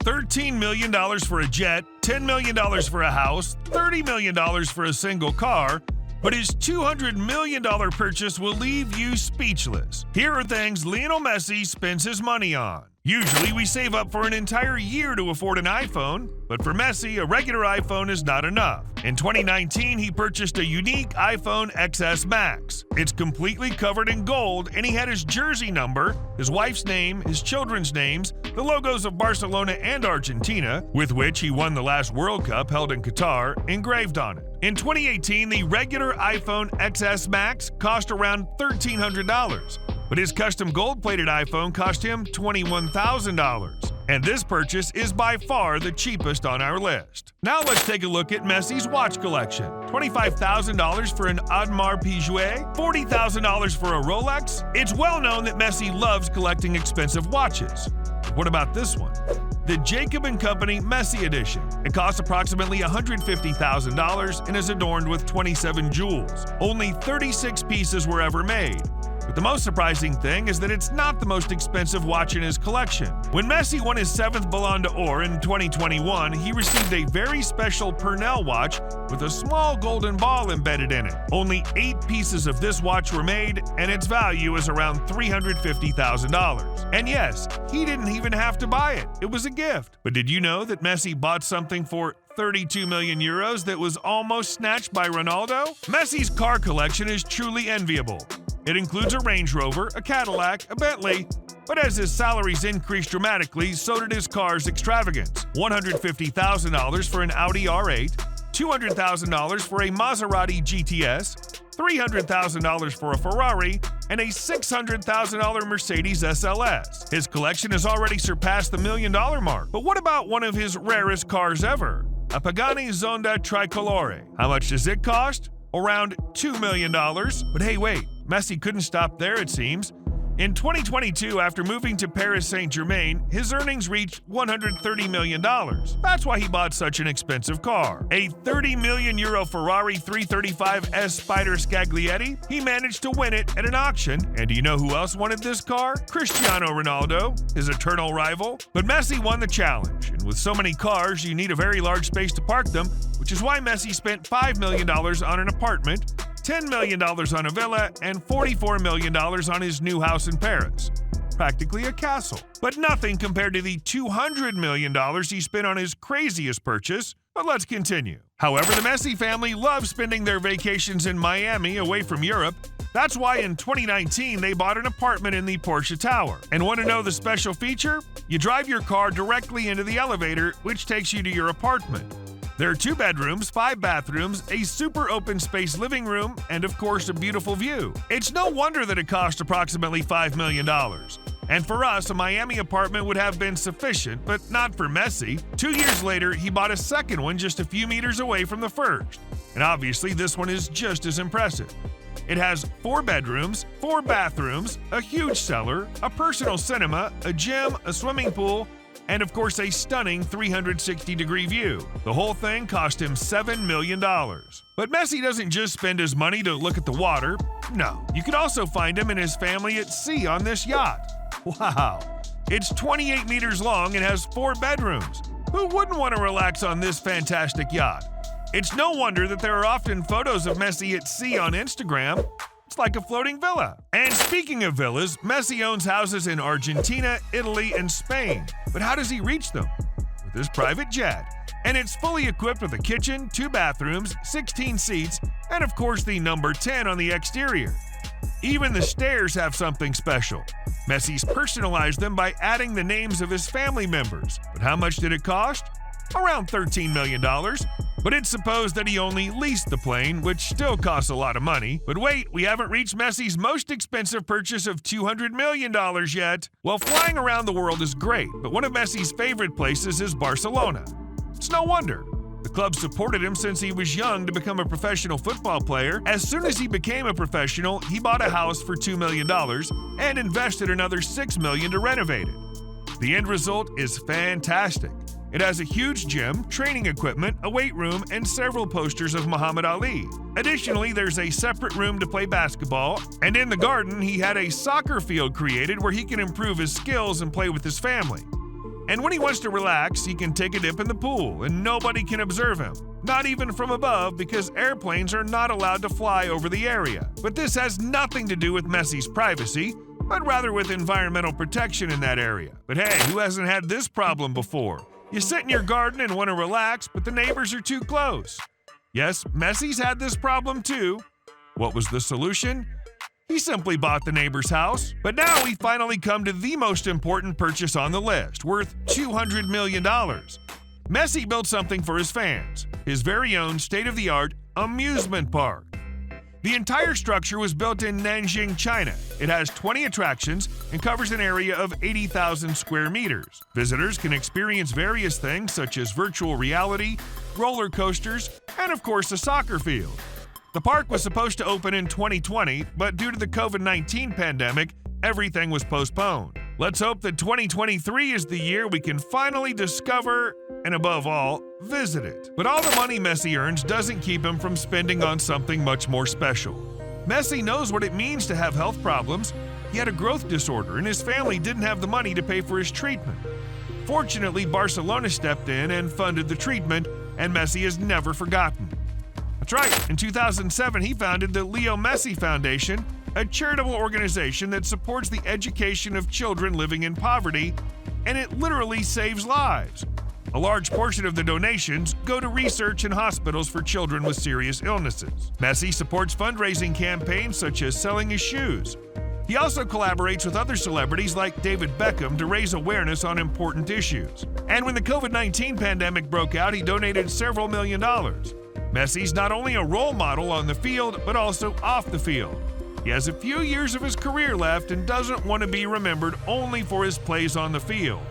$13 million for a jet, $10 million for a house, $30 million for a single car, but his $200 million purchase will leave you speechless. Here are things Lionel Messi spends his money on. Usually we save up for an entire year to afford an iPhone, but for Messi, a regular iPhone is not enough. In 2019, he purchased a unique iPhone XS Max. It's completely covered in gold, and he had his jersey number, his wife's name, his children's names, the logos of Barcelona and Argentina, with which he won the last World Cup held in Qatar, engraved on it. In 2018, the regular iPhone XS Max cost around $1,300. But his custom gold-plated iPhone cost him $21,000. And this purchase is by far the cheapest on our list. Now let's take a look at Messi's watch collection. $25,000 for an Audemars Piguet, $40,000 for a Rolex. It's well known that Messi loves collecting expensive watches. What about this one? The Jacob & Company Messi Edition. It costs approximately $150,000 and is adorned with 27 jewels. Only 36 pieces were ever made. But the most surprising thing is that it's not the most expensive watch in his collection. When Messi won his 7th Ballon d'Or in 2021, he received a very special Pernell watch with a small golden ball embedded in it. Only 8 pieces of this watch were made, and its value is around $350,000. And yes, he didn't even have to buy it. It was a gift. But did you know that Messi bought something for 32 million euros that was almost snatched by Ronaldo? Messi's car collection is truly enviable. It includes a Range Rover, a Cadillac, a Bentley, but as his salaries increased dramatically, so did his car's extravagance. $150,000 for an Audi R8, $200,000 for a Maserati GTS, $300,000 for a Ferrari, and a $600,000 Mercedes SLS. His collection has already surpassed the $1 million mark. But what about one of his rarest cars ever? A Pagani Zonda Tricolore. How much does it cost? Around $2 million. But hey, wait, Messi couldn't stop there, it seems. In 2022, after moving to Paris Saint-Germain, his earnings reached $130 million. That's why he bought such an expensive car. A 30 million euro Ferrari 335 S Spider Scaglietti, he managed to win it at an auction. And do you know who else wanted this car? Cristiano Ronaldo, his eternal rival. But Messi won the challenge, and with so many cars, you need a very large space to park them, which is why Messi spent $5 million on an apartment, $10 million on a villa, and $44 million on his new house in Paris. Practically a castle. But nothing compared to the $200 million he spent on his craziest purchase. But let's continue. However, the Messi family loves spending their vacations in Miami away from Europe. That's why in 2019 they bought an apartment in the Porsche Tower. And want to know the special feature? You drive your car directly into the elevator, which takes you to your apartment. There are 2 bedrooms, 5 bathrooms, a super open space living room, and of course a beautiful view. It's no wonder that it cost approximately $5 million. And for us, a Miami apartment would have been sufficient, but not for Messi. 2 years later, he bought a second one just a few meters away from the first. And obviously this one is just as impressive. It has 4 bedrooms, 4 bathrooms, a huge cellar, a personal cinema, a gym, a swimming pool, and of course a stunning 360-degree view. The whole thing cost him $7 million. But Messi doesn't just spend his money to look at the water. No, you could also find him and his family at sea on this yacht. Wow, it's 28 meters long and has 4 bedrooms. Who wouldn't want to relax on this fantastic yacht? It's no wonder that there are often photos of Messi at sea on Instagram. It's like a floating villa. And speaking of villas, Messi owns houses in Argentina, Italy, and Spain. But how does he reach them? With his private jet. And it's fully equipped with a kitchen, 2 bathrooms, 16 seats, and of course the number 10 on the exterior. Even the stairs have something special. Messi's personalized them by adding the names of his family members. But how much did it cost? Around $13 million. But it's supposed that he only leased the plane, which still costs a lot of money. But wait, we haven't reached Messi's most expensive purchase of $200 million yet. Well, flying around the world is great, but one of Messi's favorite places is Barcelona. It's no wonder. The club supported him since he was young to become a professional football player. As soon as he became a professional, he bought a house for $2 million and invested another $6 million to renovate it. The end result is fantastic. It has a huge gym, training equipment, a weight room, and several posters of Muhammad Ali. Additionally, there's a separate room to play basketball, and in the garden, he had a soccer field created where he can improve his skills and play with his family. And when he wants to relax, he can take a dip in the pool and nobody can observe him. Not even from above, because airplanes are not allowed to fly over the area. But this has nothing to do with Messi's privacy, but rather with environmental protection in that area. But hey, who hasn't had this problem before? You sit in your garden and want to relax, but the neighbors are too close. Yes, Messi's had this problem too. What was the solution? He simply bought the neighbor's house. But now we finally come to the most important purchase on the list, worth $200 million. Messi built something for his fans, his very own state-of-the-art amusement park. The entire structure was built in Nanjing, China. It has 20 attractions and covers an area of 80,000 square meters. Visitors can experience various things such as virtual reality, roller coasters, and of course a soccer field. The park was supposed to open in 2020, but due to the COVID-19 pandemic, everything was postponed. Let's hope that 2023 is the year we can finally discover, and above all, visit it. But all the money Messi earns doesn't keep him from spending on something much more special. Messi knows what it means to have health problems. He had a growth disorder and his family didn't have the money to pay for his treatment. Fortunately, Barcelona stepped in and funded the treatment, and Messi is never forgotten. That's right, in 2007 he founded the Leo Messi Foundation, a charitable organization that supports the education of children living in poverty, and it literally saves lives. A large portion of the donations go to research in hospitals for children with serious illnesses. Messi supports fundraising campaigns such as selling his shoes. He also collaborates with other celebrities like David Beckham to raise awareness on important issues. And when the COVID-19 pandemic broke out, he donated several $1 million. Messi's not only a role model on the field, but also off the field. He has a few years of his career left and doesn't want to be remembered only for his plays on the field.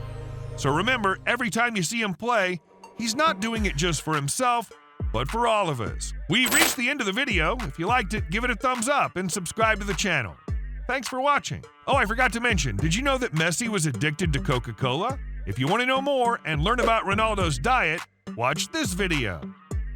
So remember, every time you see him play, he's not doing it just for himself, but for all of us. We've reached the end of the video. If you liked it, give it a thumbs up and subscribe to the channel. Thanks for watching. Oh, I forgot to mention, did you know that Messi was addicted to Coca-Cola? If you want to know more and learn about Ronaldo's diet, watch this video.